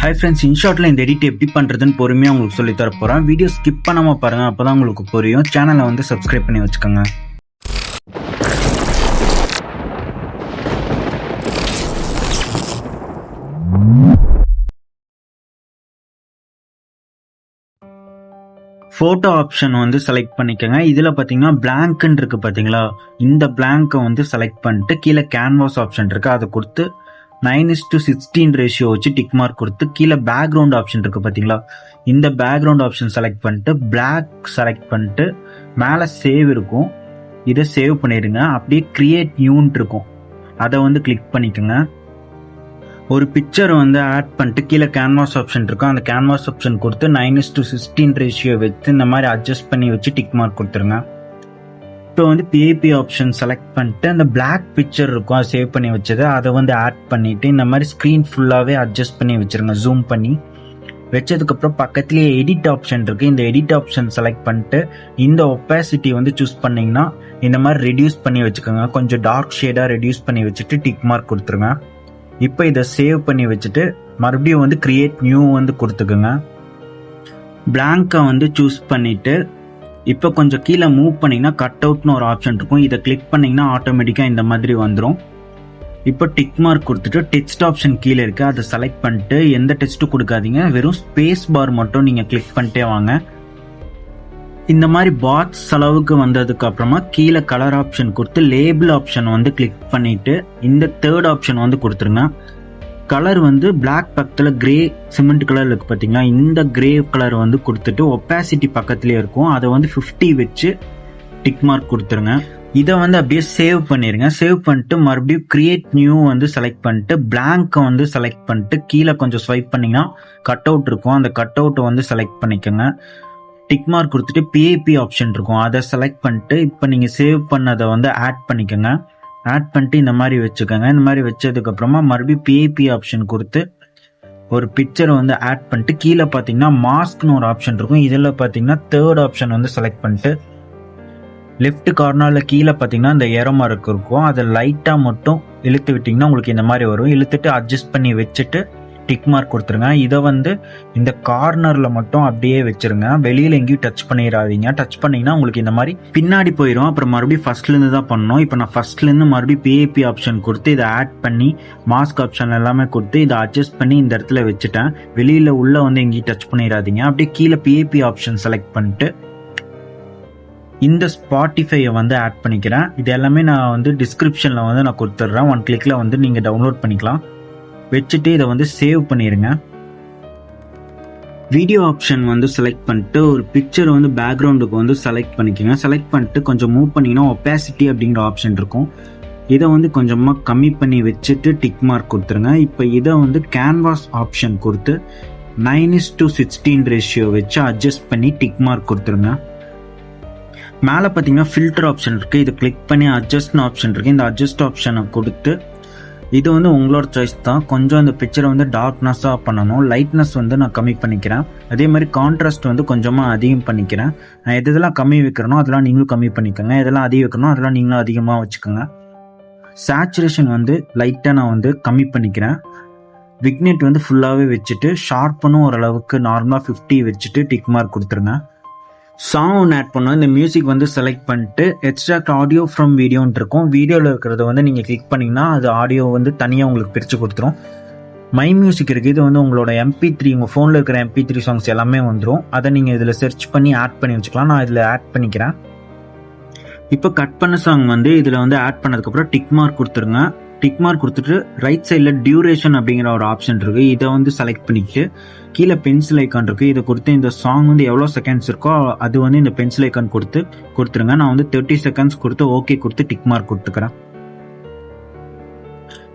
Hi friends, இன்ஷாட்டில் இந்த edit எப்படி பண்ணுறதுன்னு பொறுமையாக உங்களுக்கு சொல்லி தர போகிறேன். வீடியோ ஸ்கிப் பண்ணாமல் பாருங்கள், அப்போ தான் உங்களுக்கு புரியும். சேனலை வந்து சப்ஸ்கிரைப் பண்ணி வச்சுக்கோங்க. ஃபோட்டோ ஆப்ஷன் வந்து செலக்ட் பண்ணிக்கோங்க. இதில் பார்த்தீங்கன்னா பிளாங்க்ன்னு இருக்குது பார்த்தீங்களா, இந்த பிளாங்கை வந்து செலக்ட் பண்ணிட்டு கீழே கேன்வாஸ் ஆப்ஷன் இருக்குது, அதை கொடுத்து 9:16 ரேஷியோ வச்சு டிக் மார்க் கொடுத்து கீழே பேக்ரவுண்ட் ஆப்ஷன் இருக்குது பார்த்தீங்களா, இந்த பேக்ரவுண்ட் ஆப்ஷன் செலக்ட் பண்ணிட்டு பிளாக் செலக்ட் பண்ணிட்டு மேலே சேவ் இருக்கும், இதை சேவ் பண்ணிடுங்க. அப்படியே கிரியேட் நியூன்னு இருக்கும், அதை வந்து கிளிக் பண்ணிக்கோங்க. ஒரு பிக்சர் வந்து ஆட் பண்ணிட்டு கீழே கேன்வாஸ் ஆப்ஷன் இருக்கும், அந்த கேன்வாஸ் ஆப்ஷன் கொடுத்து 9:16 ரேஷியோ வச்சு இந்த மாதிரி அட்ஜஸ்ட் பண்ணி வச்சு டிக் மார்க் கொடுத்துருங்க. இப்போ வந்து பிஏபி ஆப்ஷன் செலக்ட் பண்ணிட்டு அந்த பிளாக் பிக்சர் இருக்கும், அதை சேவ் பண்ணி வச்சது, அதை வந்து ஆட் பண்ணிட்டு இந்த மாதிரி ஸ்க்ரீன் ஃபுல்லாகவே அட்ஜஸ்ட் பண்ணி வச்சிருங்க. ஜூம் பண்ணி வச்சதுக்கப்புறம் பக்கத்துலேயே எடிட் ஆப்ஷன் இருக்கு, இந்த எடிட் ஆப்ஷன் செலக்ட் பண்ணிட்டு இந்த ஒப்பாசிட்டி வந்து சூஸ் பண்ணிங்கன்னா இந்த மாதிரி ரெடியூஸ் பண்ணி வச்சுக்கோங்க. கொஞ்சம் டார்க் ஷேடாக ரெடியூஸ் பண்ணி வச்சுட்டு டிக் மார்க் கொடுத்துருங்க. இப்போ இதை சேவ் பண்ணி வச்சுட்டு மறுபடியும் வந்து கிரியேட் நியூ வந்து கொடுத்துக்குங்க. பிளாங்கை வந்து சூஸ் பண்ணிட்டு இப்போ கொஞ்சம் கீழே மூவ் பண்ணிங்கன்னா கட் அவுட்னு ஒரு ஆப்ஷன் இருக்கும், இதை கிளிக் பண்ணிங்கன்னா ஆட்டோமேட்டிக்காக இந்த மாதிரி வந்துடும். இப்போ டிக் மார்க் கொடுத்துட்டு டெக்ஸ்ட் ஆப்ஷன் கீழே இருக்குது, அதை செலக்ட் பண்ணிட்டு எந்த டெக்ஸ்ட்டும் கொடுக்காதீங்க, வெறும் ஸ்பேஸ் பார் மட்டும் நீங்கள் கிளிக் பண்ணிட்டே வாங்க. இந்த மாதிரி பாக்ஸ் அளவுக்கு வந்ததுக்கு அப்புறமா கீழே கலர் ஆப்ஷன் கொடுத்து லேபிள் ஆப்ஷன் வந்து கிளிக் பண்ணிட்டு இந்த தேர்ட் ஆப்ஷன் வந்து கொடுத்துருங்க. கலர் வந்து பிளாக் பக்கத்தில் கிரே சிமெண்ட் கலர் இருக்கு பார்த்தீங்களா, இந்த கிரே கலர் வந்து கொடுத்துட்டு ஒப்பாசிட்டி பக்கத்துலேயே இருக்கும், அதை வந்து 50 வச்சு டிக் மார்க் கொடுத்துருங்க. இதை வந்து அப்படியே சேவ் பண்ணிடுங்க. சேவ் பண்ணிட்டு மறுபடியும் கிரியேட் நியூ வந்து செலக்ட் பண்ணிட்டு பிளாங்கை வந்து செலக்ட் பண்ணிட்டு கீழே கொஞ்சம் ஸ்வைப் பண்ணிங்கன்னா கட் அவுட் இருக்கும், அந்த கட் அவுட்டை வந்து செலக்ட் பண்ணிக்கோங்க. டிக் மார்க் கொடுத்துட்டு பிஏபி ஆப்ஷன் இருக்கும், அதை செலக்ட் பண்ணிட்டு இப்போ நீங்கள் சேவ் பண்ணதை வந்து ஆட் பண்ணிக்கோங்க. ஆட் பண்ணிட்டு இந்த மாதிரி வச்சுக்கோங்க. இந்த மாதிரி வச்சதுக்கப்புறமா மறுபடியும் பிஏபி ஆப்ஷன் கொடுத்து ஒரு பிக்சரை வந்து ஆட் பண்ணிட்டு கீழே பார்த்தீங்கன்னா மாஸ்க்னு ஒரு ஆப்ஷன் இருக்கும், இதில் பார்த்தீங்கன்னா தேர்ட் ஆப்ஷன் வந்து செலக்ட் பண்ணிட்டு லெஃப்ட் கார்னரில் கீழே பார்த்தீங்கன்னா இந்த ஏரோ மார்க் இருக்கும், அதை லைட்டாக மட்டும் இழுத்து விட்டிங்கன்னா உங்களுக்கு இந்த மாதிரி வரும். இழுத்துட்டு அட்ஜஸ்ட் பண்ணி வச்சுட்டு டிக் மார்க் கொடுத்துருங்க. இதை வந்து இந்த கார்னரில் மட்டும் அப்படியே வச்சிருங்க, வெளியில் எங்கேயும் டச் பண்ணிடாதீங்க. டச் பண்ணிங்கன்னா உங்களுக்கு இந்த மாதிரி பின்னாடி போயிடும், அப்புறம் மறுபடியும் ஃபர்ஸ்ட்லேருந்து தான் பண்ணணும். இப்போ நான் ஃபர்ஸ்ட்லேருந்து மறுபடியும் பிஏபி ஆப்ஷன் கொடுத்து இதை ஆட் பண்ணி மாஸ்க் ஆப்ஷன் எல்லாமே கொடுத்து இதை அட்ஜஸ்ட் பண்ணி இந்த இடத்துல வச்சுட்டேன். வெளியில் உள்ளே வந்து எங்கேயும் டச் பண்ணிடாதீங்க. அப்படியே கீழே பிஏபி ஆப்ஷன் செலக்ட் பண்ணிட்டு இந்த ஸ்பாட்டிஃபையை வந்து ஆட் பண்ணிக்கிறேன். இது எல்லாமே நான் வந்து டிஸ்கிரிப்ஷனில் வந்து நான் கொடுத்துட்றேன், 1 கிளிக்கில் வந்து நீங்கள் டவுன்லோட் பண்ணிக்கலாம். வச்சுட்டு இதை வந்து சேவ் பண்ணிடுங்க. வீடியோ ஆப்ஷன் வந்து செலக்ட் பண்ணிட்டு ஒரு பிக்சர் வந்து பேக்ரவுண்டுக்கு வந்து செலக்ட் பண்ணிக்கோங்க. செலக்ட் பண்ணிட்டு கொஞ்சம் மூவ் பண்ணிங்கன்னா ஒப்பாசிட்டி அப்படிங்கிற ஆப்ஷன் இருக்கும், இதை வந்து கொஞ்சமாக கம்மி பண்ணி வச்சுட்டு டிக் மார்க் கொடுத்துருங்க. இப்போ இதை வந்து கேன்வாஸ் ஆப்ஷன் கொடுத்து 9:16 ரேஷியோ வச்சு அட்ஜஸ்ட் பண்ணி டிக் மார்க் கொடுத்துருங்க. மேலே பார்த்தீங்கன்னா ஃபில்டர் ஆப்ஷன் இருக்குது, இதை கிளிக் பண்ணி அட்ஜஸ்ட்னு ஆப்ஷன் இருக்குது, இந்த அட்ஜஸ்ட் ஆப்ஷனை கொடுத்து இது வந்து உங்களோட சாய்ஸ் தான். கொஞ்சம் இந்த பிக்சரை வந்து டார்க்னஸாக பண்ணணும், லைட்னஸ் வந்து நான் கம்மி பண்ணிக்கிறேன். அதே மாதிரி கான்ட்ராஸ்ட் வந்து கொஞ்சமாக அதிகம் பண்ணிக்கிறேன். நான் எதெல்லாம் கம்மி வைக்கிறனோ அதெல்லாம் நீங்களும் கம்மி பண்ணிக்கோங்க, எதெல்லாம் அதிகம் வைக்கணும் அதெல்லாம் நீங்களும் அதிகமாக வச்சுக்கோங்க. சேச்சுரேஷன் வந்து லைட்டாக நான் வந்து கம்மி பண்ணிக்கிறேன். விக்னெட் வந்து ஃபுல்லாகவே வச்சுட்டு ஷார்ப்பனும் ஓரளவுக்கு நார்மலாக 50 வச்சுட்டு டிக் மார்க் கொடுத்துருங்க. சாங் ஒன்று ஆட் பண்ணோம், இந்த மியூசிக் வந்து செலக்ட் பண்ணிட்டு எக்ஸ்ட்ராக்ட் ஆடியோ ஃப்ரம் வீடியோன்னு இருக்கும், வீடியோவில் இருக்கிறத வந்து நீங்கள் கிளிக் பண்ணிங்கன்னா அது ஆடியோ வந்து தனியாக உங்களுக்கு பிரித்து கொடுத்துரும். மை மியூசிக் இருக்குது, இது வந்து உங்களோட MP3 உங்கள் ஃபோனில் இருக்கிற MP3 சாங்ஸ் எல்லாமே வந்துடும், அதை நீங்கள் இதில் சர்ச் பண்ணி ஆட் பண்ணி வச்சுக்கலாம். நான் இதில் ஆட் பண்ணிக்கிறேன். இப்போ கட் பண்ண சாங் வந்து இதில் வந்து ஆட் பண்ணதுக்கப்புறம் டிக் மார்க் கொடுத்துருங்க. டிக் மார்க் கொடுத்துட்டு ரைட் சைடில் டியூரேஷன் அப்படிங்கிற ஒரு ஆப்ஷன் இருக்குது, இதை வந்து செலக்ட் பண்ணிக்கிட்டு கீழே பென்சில் ஐக்கான் இருக்குது, இதை கொடுத்து இந்த சாங் வந்து எவ்வளோ செகண்ட்ஸ் இருக்கோ அது வந்து இந்த பென்சில் ஐக்கான் கொடுத்துருங்க. நான் வந்து 30 செகண்ட்ஸ் கொடுத்து ஓகே கொடுத்து டிக் மார்க் கொடுத்துக்கிறேன்.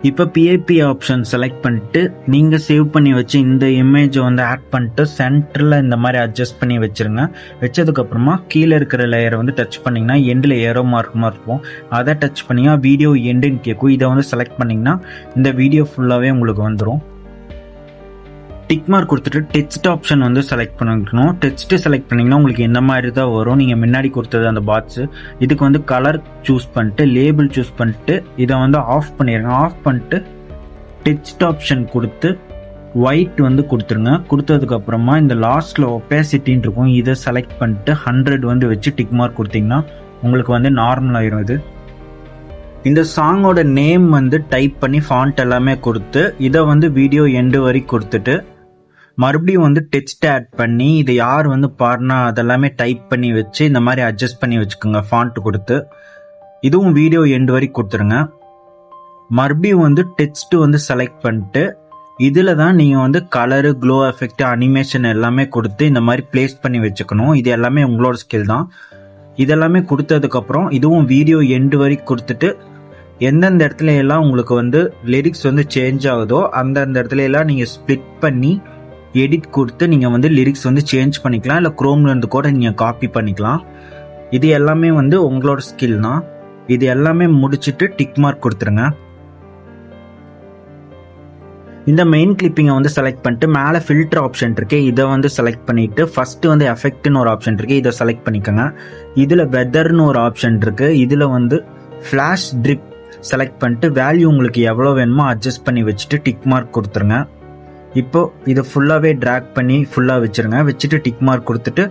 இப்போ பிஏபி ஆப்ஷன் செலக்ட் பண்ணிட்டு நீங்கள் சேவ் பண்ணி வச்சு இந்த இமேஜை வந்து ஆட் பண்ணிட்டு சென்டரில் இந்த மாதிரி அட்ஜஸ்ட் பண்ணி வச்சுருங்க. வச்சதுக்கப்புறமா கீழே இருக்கிற லேயரை வந்து டச் பண்ணிங்கன்னா எண்டில் ஏரோ மார்க்குமா இருக்கும், அதை டச் பண்ணிங்கன்னா வீடியோ எண்டுன்னு கேட்கும், இதை வந்து செலக்ட் பண்ணிங்கன்னா இந்த வீடியோ ஃபுல்லாகவே உங்களுக்கு வந்துடும். டிக் மார்க் கொடுத்துட்டு டெக்ஸ்ட் ஆப்ஷன் வந்து செலக்ட் பண்ணிக்கணும். டெக்ஸ்ட் செலக்ட் பண்ணிங்கன்னா உங்களுக்கு இந்த மாதிரி தான் வரும், நீங்கள் முன்னாடி கொடுத்தது அந்த பாக்ஸு. இதுக்கு வந்து கலர் சூஸ் பண்ணிட்டு லேபிள் சூஸ் பண்ணிட்டு இதை வந்து ஆஃப் பண்ணிடுங்க. ஆஃப் பண்ணிட்டு டெக்ஸ்ட் ஆப்ஷன் கொடுத்து ஒயிட் வந்து கொடுத்துருங்க. கொடுத்ததுக்கப்புறமா இந்த லாஸ்ட்டில் ஒப்பேசிட்டின்னு இருக்கும், இதை செலக்ட் பண்ணிட்டு 100 வந்து வச்சு டிக் மார்க் கொடுத்தீங்கன்னா உங்களுக்கு வந்து நார்மல் ஆயிரும். இது இந்த சாங்கோட நேம் வந்து டைப் பண்ணி ஃபாண்ட் எல்லாமே கொடுத்து இதை வந்து வீடியோ எண்டு வரைக்கும் கொடுத்துட்டு மறுபடியும் வந்து டெக்ஸ்ட் ஆட் பண்ணி இதை யார் வந்து பாடினா அதெல்லாமே டைப் பண்ணி வச்சு இந்த மாதிரி அட்ஜஸ்ட் பண்ணி வச்சுக்கோங்க ஃபாண்ட் கொடுத்து. இதுவும் வீடியோ எண்டு வரைக்கும் கொடுத்துருங்க. மறுபடியும் வந்து டெக்ஸ்ட் வந்து செலக்ட் பண்ணிட்டு இதில் தான் நீங்கள் வந்து கலரு, க்ளோ எஃபெக்ட், அனிமேஷன் எல்லாமே கொடுத்து இந்த மாதிரி பிளேஸ் பண்ணி வச்சுக்கணும். இது எல்லாமே உங்களோட ஸ்கில் தான். இதெல்லாமே கொடுத்ததுக்கப்புறம் இதுவும் வீடியோ எண்டு வரைக்கும் கொடுத்துட்டு எந்தெந்த இடத்துல எல்லாம் உங்களுக்கு வந்து லிரிக்ஸ் வந்து சேஞ்ச் ஆகுதோ அந்தந்த இடத்துல எல்லாம் நீங்கள் ஸ்ப்ளிட் பண்ணி எடிட் கொடுத்து நீங்கள் வந்து லிரிக்ஸ் வந்து சேஞ்ச் பண்ணிக்கலாம். இல்லை குரோம்லேருந்து கூட நீங்கள் காப்பி பண்ணிக்கலாம். இது எல்லாமே வந்து உங்களோட ஸ்கில் தான். இது எல்லாமே முடிச்சுட்டு டிக் மார்க் கொடுத்துருங்க. இந்த மெயின் கிளிப்பிங்கை வந்து செலக்ட் பண்ணிட்டு மேலே ஃபில்டர் ஆப்ஷன் இருக்கு, இதை வந்து செலக்ட் பண்ணிட்டு ஃபர்ஸ்ட் வந்து எஃபெக்ட்னு ஒரு ஆப்ஷன் இருக்கு, இதை செலக்ட் பண்ணிக்கோங்க. இதில் வெதர்னு ஒரு ஆப்ஷன் இருக்கு, இதில் வந்து ஃப்ளாஷ் ட்ரிப் செலக்ட் பண்ணிட்டு வேல்யூ உங்களுக்கு எவ்வளோ வேணுமோ அட்ஜஸ்ட் பண்ணி வச்சுட்டு டிக் மார்க் கொடுத்துருங்க. இப்போ இதை ஃபுல்லாகவே ட்ராக் பண்ணி ஃபுல்லாக வச்சுருங்க. வச்சுட்டு டிக் மார்க் கொடுத்துட்டு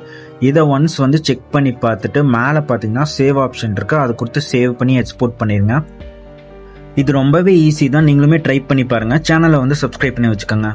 இதை ஒன்ஸ் வந்து செக் பண்ணி பார்த்துட்டு மேலே பார்த்தீங்கன்னா சேவ் ஆப்ஷன் இருக்கு, அதை கொடுத்து சேவ் பண்ணி எக்ஸ்போர்ட் பண்ணிடுங்க. இது ரொம்பவே ஈஸி தான், நீங்களுமே ட்ரை பண்ணி பாருங்கள். சேனலை வந்து சப்ஸ்கிரைப் பண்ணி வச்சுக்கோங்க.